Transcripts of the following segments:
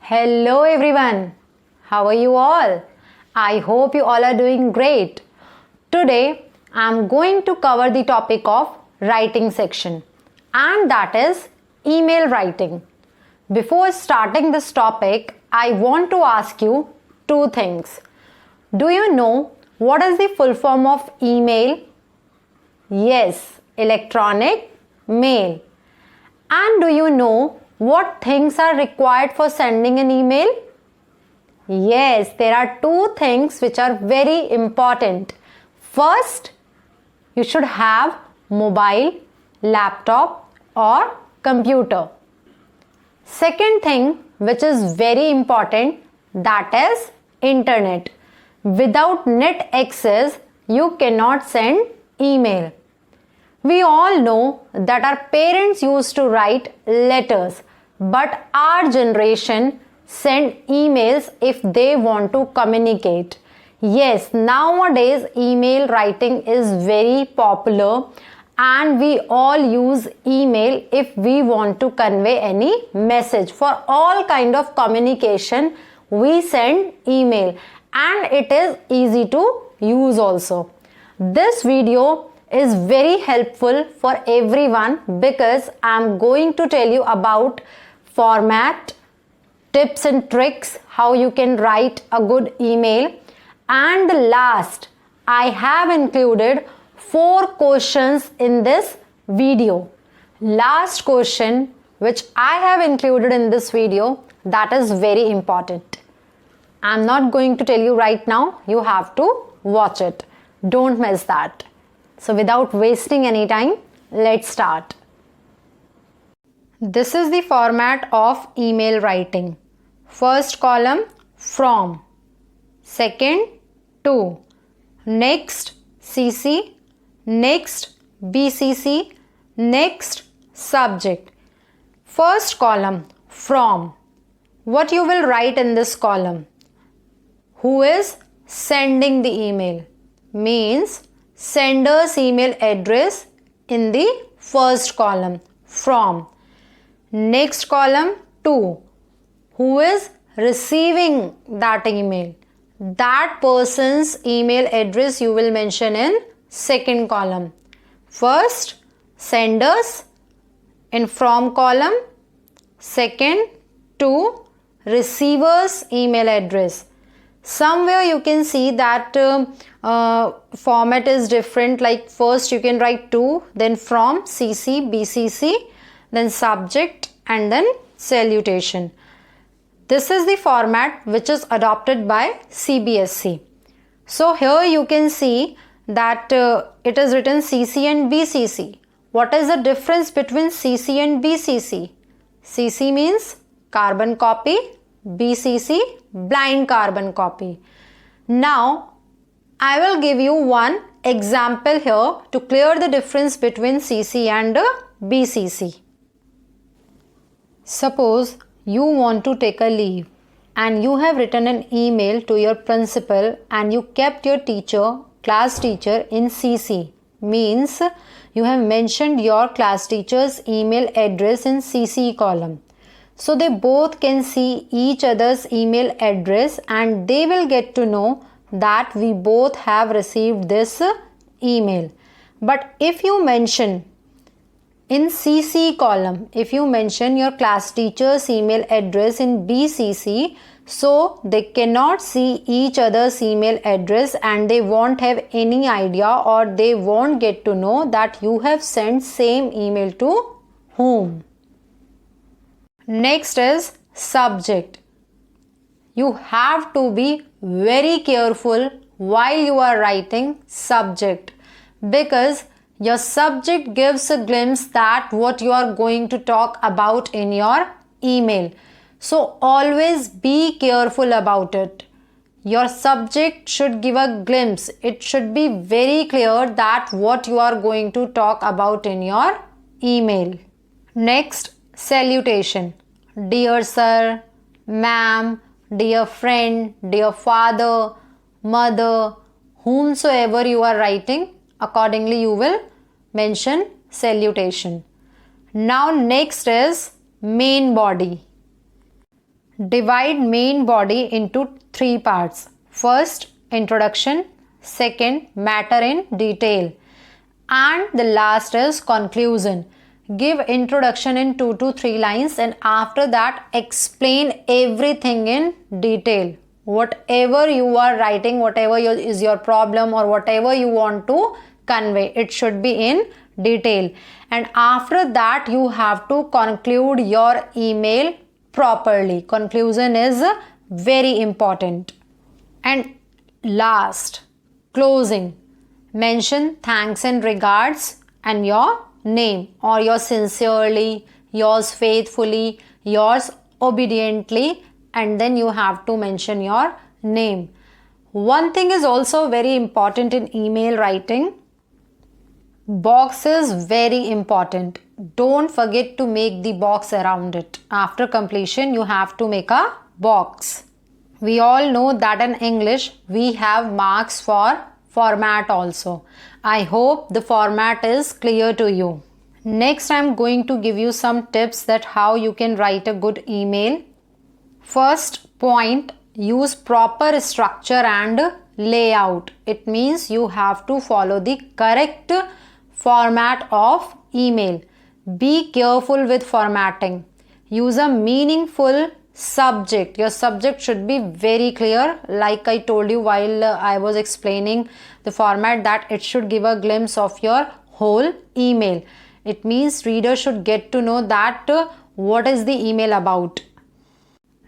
Hello everyone. How are you all? I hope you all are doing great. Today I am going to cover the topic of writing section, and that is email writing. Before starting this topic, I want to ask you two things. Do you know what is the full form of email? Yes, electronic mail. And do you know what things are required for sending an email? Yes, there are two things which are very important. First, you should have mobile, laptop or computer. Second thing which is very important, that is internet. Without net access, you cannot send email. We all know that our parents used to write letters, but our generation send emails if they want to communicate. Yes, nowadays email writing is very popular and we all use email if we want to convey any message. For all kind of communication, we send email and it is easy to use also. This video is very helpful for everyone because I am going to tell you about format, tips and tricks, how you can write a good email, and last, I have included 4 questions in this video. Last question which I have included in this video, that is very important. I am not going to tell you right now, you have to watch it. Don't miss that. So without wasting any time, let's start. This is the format of email writing. First column, from. Second, to. Next, CC. Next, BCC. Next, subject. First column, from. What you will write in this column? Who is sending the email? Means sender's email address in the first column, from. Next column, to. Who is receiving that email? That person's email address you will mention in second column. First, sender's in from column. Second, to receiver's email address. Somewhere you can see that format is different, like first you can write to, then from, CC, BCC, then subject and then salutation. This is the format which is adopted by CBSE. So here you can see that it is written CC and BCC. What is the difference between CC and BCC? CC means carbon copy, BCC blind carbon copy. Now I will give you one example here to clear the difference between CC and BCC. Suppose you want to take a leave and you have written an email to your principal and you kept your class teacher in CC. Means you have mentioned your class teacher's email address in CC column. So they both can see each other's email address and they will get to know that we both have received this email. But if you mention in CC column, if you mention your class teacher's email address in BCC, so they cannot see each other's email address and they won't have any idea or they won't get to know that you have sent same email to whom. Next is subject. You have to be very careful while you are writing subject because your subject gives a glimpse that what you are going to talk about in your email. So always be careful about it. Your subject should give a glimpse. It should be very clear that what you are going to talk about in your email. Next, salutation. Dear sir, ma'am, dear friend, dear father, mother, whomsoever you are writing, accordingly you will mention salutation. Now next is main body. Divide main body into 3 parts. First, introduction. Second, matter in detail. And the last is conclusion. Give introduction in 2 to 3 lines, and after that explain everything in detail. Whatever you are writing, whatever is your problem or whatever you want to convey, it should be in detail. And after that you have to conclude your email properly. Conclusion is very important. And last, closing. Mention thanks and regards and your name, or yours sincerely, yours faithfully, yours obediently, and then you have to mention your name. One thing is also very important in email writing. Box is very important. Don't forget to make the box around it. After completion, you have to make a box. We all know that in English, we have marks for format also. I hope the format is clear to you. Next, I am going to give you some tips that how you can write a good email. First point, use proper structure and layout. It means you have to follow the correct format of email. Be careful with formatting. Use a meaningful subject. Your subject should be very clear, like I told you while I was explaining the format, that it should give a glimpse of your whole email. It means reader should get to know that what is the email about.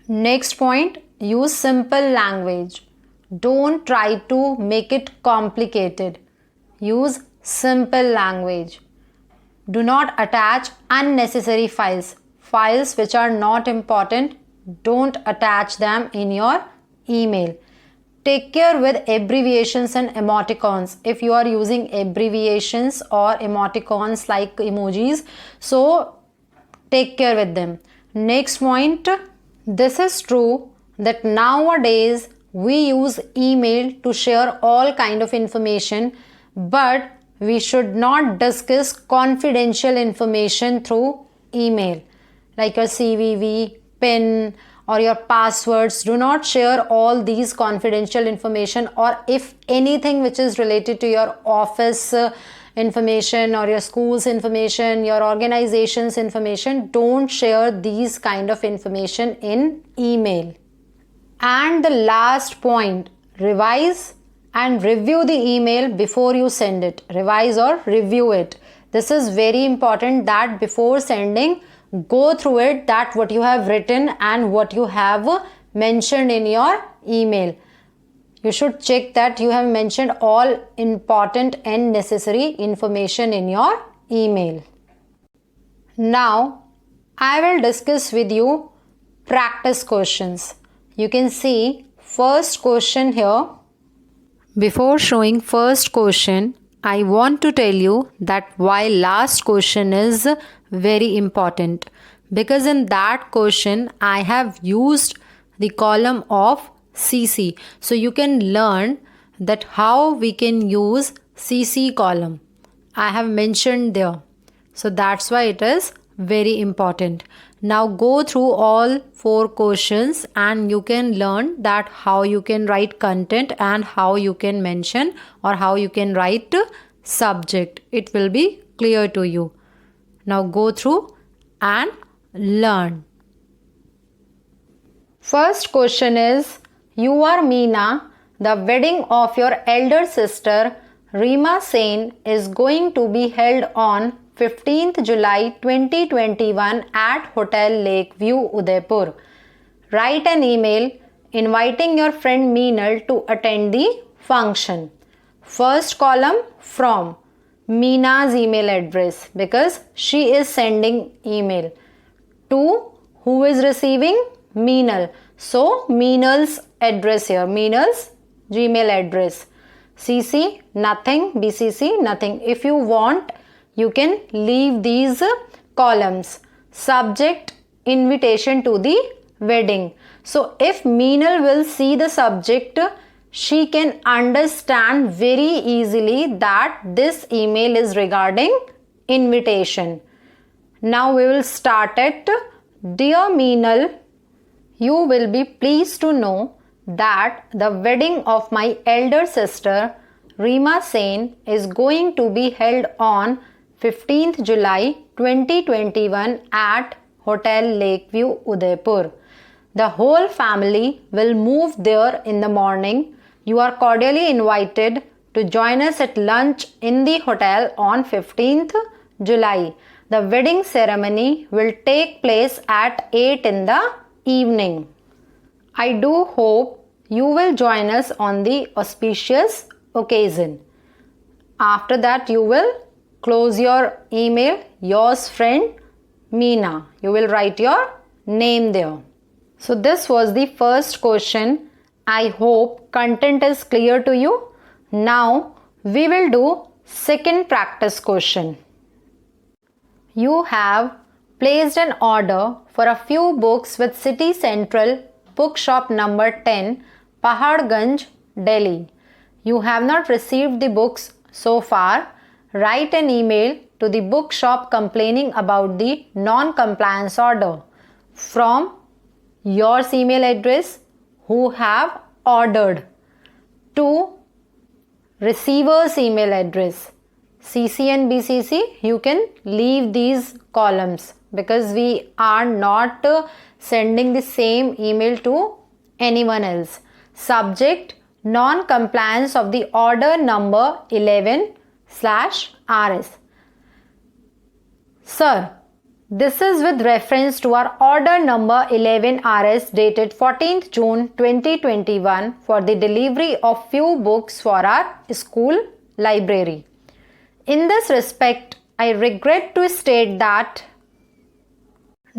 Next point, use simple language. Don't try to make it complicated. Use simple language. Do not attach unnecessary files. Files which are not important, don't attach them in your email. Take care with abbreviations and emoticons. If you are using abbreviations or emoticons like emojis, so take care with them. Next point, this is true that nowadays we use email to share all kind of information, but we should not discuss confidential information through email, like your CVV, PIN, or your passwords. Do not share all these confidential information, or if anything which is related to your office information or your school's information, your organization's information, don't share these kind of information in email. And the last point, revise and review the email before you send it. Revise or review it. This is very important, that before sending, go through it, that what you have written and what you have mentioned in your email. You should check that you have mentioned all important and necessary information in your email. Now, I will discuss with you practice questions. You can see first question here. Before showing first question, I want to tell you that why last question is very important, because in that question I have used the column of CC. So you can learn that how we can use CC column. I have mentioned there. So that's why it is very important. Now go through all 4 questions and you can learn that how you can write content and how you can mention or how you can write subject. It will be clear to you. Now go through and learn. First question is, you are Meena. The wedding of your elder sister Reema Sen is going to be held on 15th July 2021 at Hotel Lakeview, Udaipur. Write an email inviting your friend Meenal to attend the function. First column, from Meena's email address, because she is sending email. To who is receiving? Meenal. So Meenal's address here, Meenal's Gmail address. CC nothing, BCC nothing. If you want, you can leave these columns. Subject, invitation to the wedding. So if Meenal will see the subject, she can understand very easily that this email is regarding invitation. Now we will start it. Dear Meenal, you will be pleased to know that the wedding of my elder sister Reema Sen is going to be held on 15th July 2021 at Hotel Lakeview, Udaipur. The whole family will move there in the morning. You are cordially invited to join us at lunch in the hotel on 15th July. The wedding ceremony will take place at 8 in the evening. I do hope you will join us on the auspicious occasion. After that, you will close your email, yours friend Meena. You will write your name there. So this was the first question. I hope content is clear to you. Now we will do second practice question. You have placed an order for a few books with City Central Bookshop number 10, Paharganj, Delhi. You have not received the books so far. Write an email to the bookshop complaining about the non-compliance order from your email address who have ordered to receiver's email address. CC and BCC, you can leave these columns because we are not sending the same email to anyone else. Subject: non-compliance of the order number 11/RS. Sir, this is with reference to our order number 11/RS dated 14th June 2021 for the delivery of few books for our school library. In this respect, I regret to state that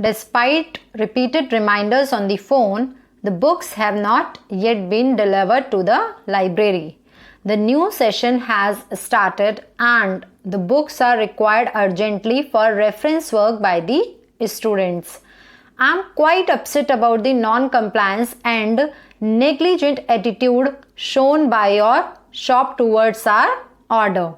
despite repeated reminders on the phone, the books have not yet been delivered to the library. The new session has started and the books are required urgently for reference work by the students. I am quite upset about the non-compliance and negligent attitude shown by your shop towards our order.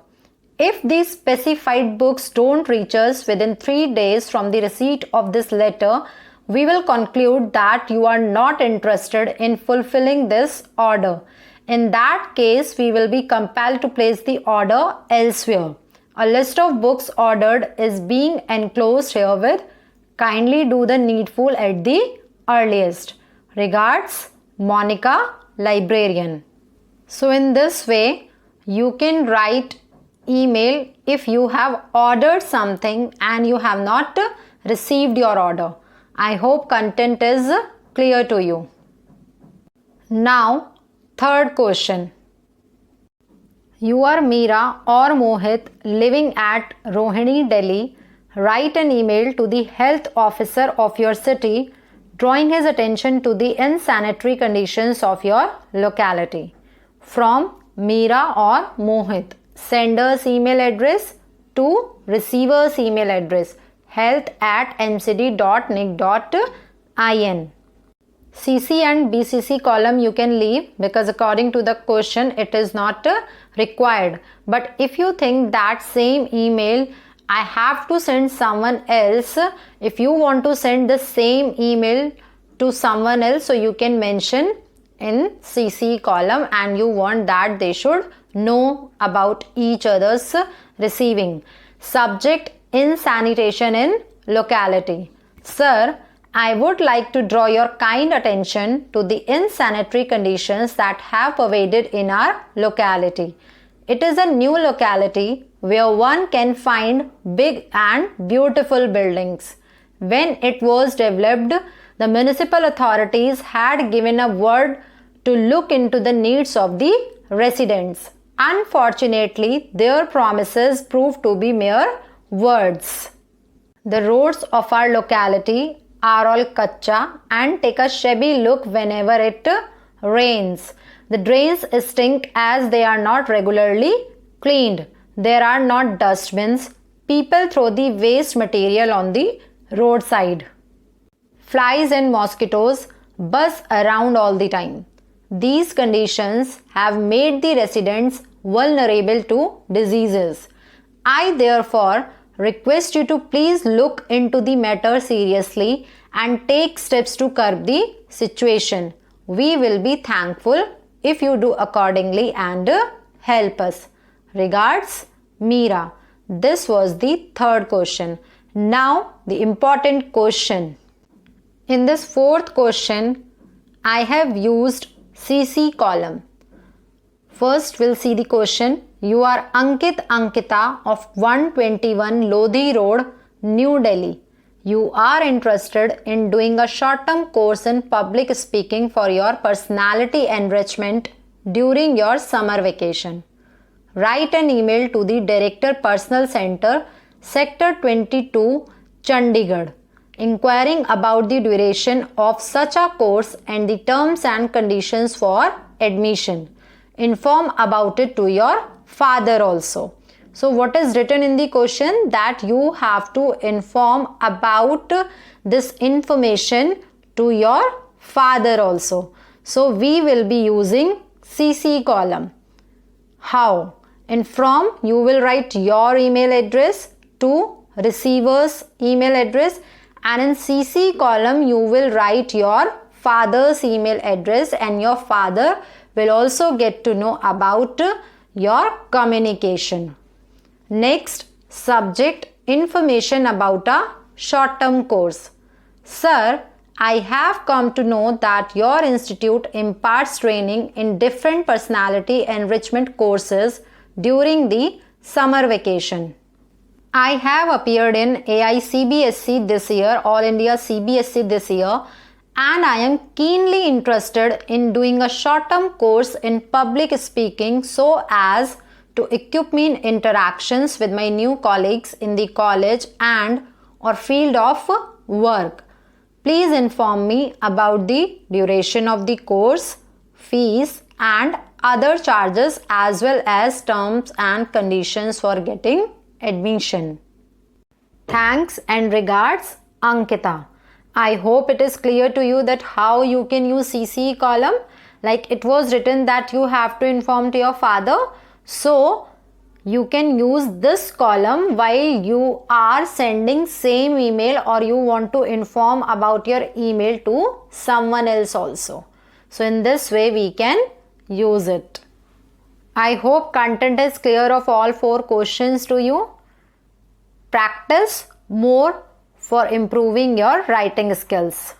If these specified books don't reach us within 3 days from the receipt of this letter, we will conclude that you are not interested in fulfilling this order. In that case, we will be compelled to place the order elsewhere. A list of books ordered is being enclosed herewith. Kindly do the needful at the earliest. Regards, Monica, Librarian. So in this way, you can write email if you have ordered something and you have not received your order. I hope content is clear to you. Now, third question. You are Meera or Mohit living at Rohini, Delhi. Write an email to the health officer of your city, drawing his attention to the unsanitary conditions of your locality. From Meera or Mohit. Sender's email address to receiver's email address health@mcd.nic.in. CC and BCC column you can leave because according to the question it is not required. But if you think that same email I have to send someone else, if you want to send the same email to someone else, so you can mention in CC column and you want that they should know about each other's receiving. Subject: insanitation in locality. Sir, I would like to draw your kind attention to the insanitary conditions that have pervaded in our locality. It is a new locality where one can find big and beautiful buildings. When it was developed, the municipal authorities had given a word to look into the needs of the residents. Unfortunately, their promises proved to be mere words. The roads of our locality are all kacha and take a shabby look whenever it rains. The drains stink as they are not regularly cleaned. There are not dustbins. People throw the waste material on the roadside. Flies and mosquitoes buzz around all the time. These conditions have made the residents vulnerable to diseases. I therefore request you to please look into the matter seriously and take steps to curb the situation. We will be thankful if you do accordingly and help us. Regards, Meera. This was the third question. Now the important question. In this fourth question, I have used CC column. First, we'll see the question. You are Ankit Ankita of 121 Lodhi Road, New Delhi. You are interested in doing a short-term course in public speaking for your personality enrichment during your summer vacation. Write an email to the Director Personal Center, Sector 22, Chandigarh, inquiring about the duration of such a course and the terms and conditions for admission. Inform about it to your father also. So what is written in the question? That you have to inform about this information to your father also. So we will be using CC column. How? And from, you will write your email address to receiver's email address, and in CC column you will write your father's email address, and your father will also get to know about your communication. Next, subject, information about a short-term course. Sir, I have come to know that your institute imparts training in different personality enrichment courses during the summer vacation. I have appeared in AI CBSE this year, All India CBSE this year, and I am keenly interested in doing a short-term course in public speaking so as to equip me in interactions with my new colleagues in the college and or field of work. Please inform me about the duration of the course, fees and other charges as well as terms and conditions for getting admission. Thanks and regards, Ankita. I hope it is clear to you that how you can use CC column. Like it was written that you have to inform to your father. So you can use this column while you are sending same email or you want to inform about your email to someone else also. So in this way we can use it. I hope content is clear of all 4 questions to you. Practice more for improving your writing skills.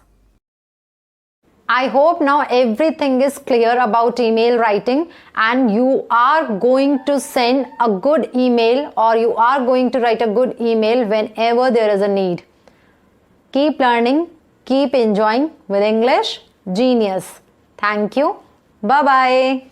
I hope now everything is clear about email writing and you are going to send a good email or you are going to write a good email whenever there is a need. Keep learning, keep enjoying with English Genius. Thank you. Bye-bye.